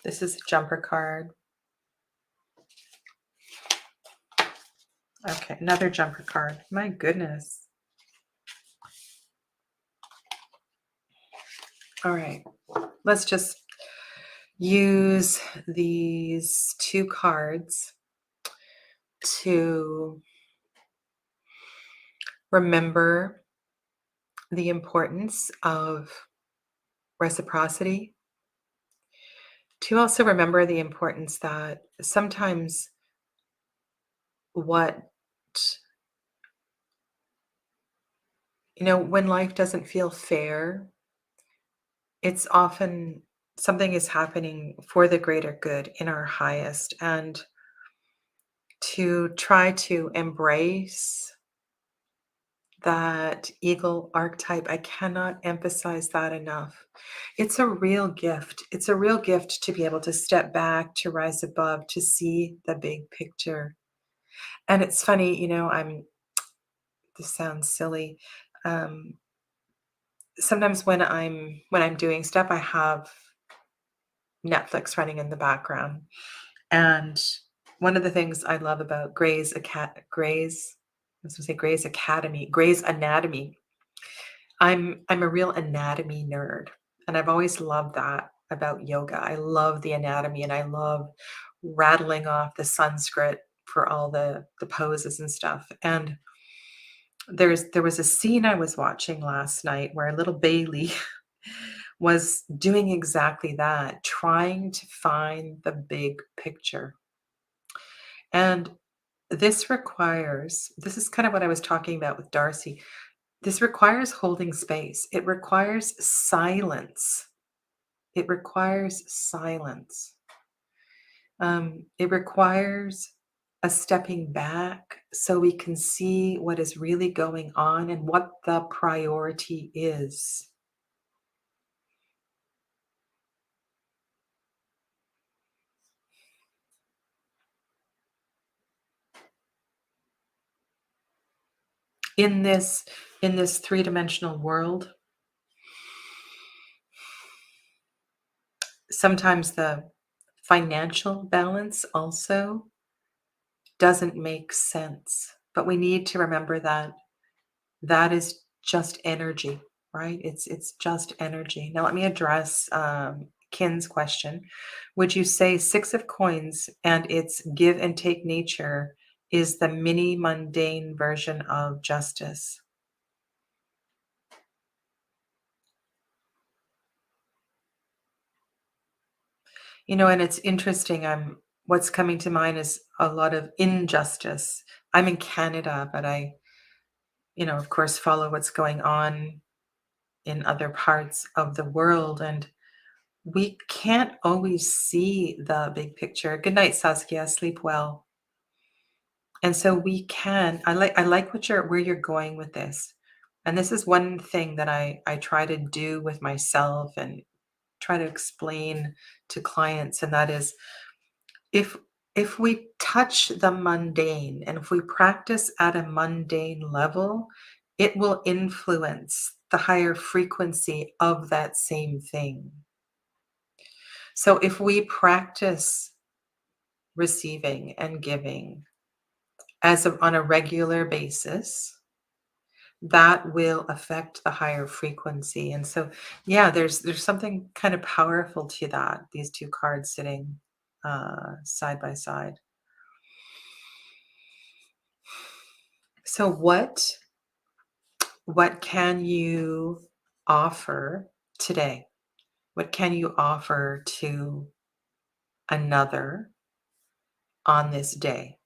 this is a jumper card. Okay, another jumper card. My goodness. All right, let's just use these two cards to remember the importance of reciprocity, to also remember the importance that sometimes what, when life doesn't feel fair, it's often something is happening for the greater good in our highest, and to try to embrace that eagle archetype. I cannot emphasize that enough. It's a real gift. It's a real gift to be able to step back, to rise above, to see the big picture. And it's funny, this sounds silly. Sometimes when I'm doing stuff, I have Netflix running in the background. And one of the things I love about Grey's Academy, Grey's Anatomy. I'm a real anatomy nerd, and I've always loved that about yoga. I love the anatomy, and I love rattling off the Sanskrit for all the poses and stuff. And there was a scene I was watching last night where little Bailey was doing exactly that, trying to find the big picture. And this is kind of what I was talking about with Darcy. This requires holding space. It requires silence. It requires silence. It requires a stepping back so we can see what is really going on and what the priority is. In this three-dimensional world, sometimes the financial balance also doesn't make sense. But we need to remember that that is just energy, right? It's just energy. Now let me address Kin's question. Would you say Six of Coins and its give and take nature is the mini mundane version of justice? And it's interesting. What's coming to mind is a lot of injustice. I'm in Canada, but I of course, follow what's going on in other parts of the world. And we can't always see the big picture. Good night, Saskia. Sleep well. And so we can. I like where you're going with this. And this is one thing that I try to do with myself and try to explain to clients, and that is if if we touch the mundane and if we practice at a mundane level, it will influence the higher frequency of that same thing. So if we practice receiving and giving on a regular basis, that will affect the higher frequency. And so, yeah, there's something kind of powerful to that. These two cards sitting side by side. So, what can you offer today? What can you offer to another on this day?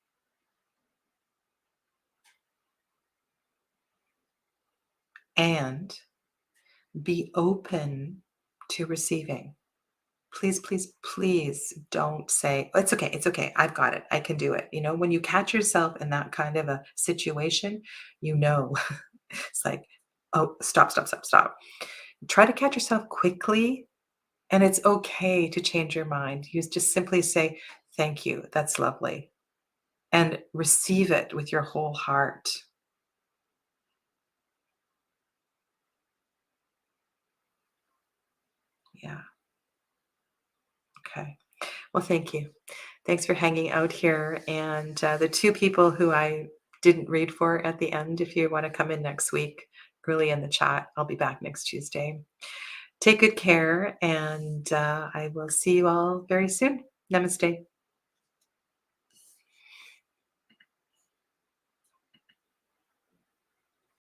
And be open to receiving. Please, please, please don't say, "Oh, it's okay, I've got it, I can do it." When you catch yourself in that kind of a situation, you know, it's like, oh, stop, stop, stop, stop. Try to catch yourself quickly, and it's okay to change your mind. You just simply say, "Thank you, that's lovely," and receive it with your whole heart. Yeah, okay. Well, thank you. Thanks for hanging out here. And the two people who I didn't read for at the end, if you want to come in next week, early in the chat, I'll be back next Tuesday. Take good care, and I will see you all very soon. Namaste.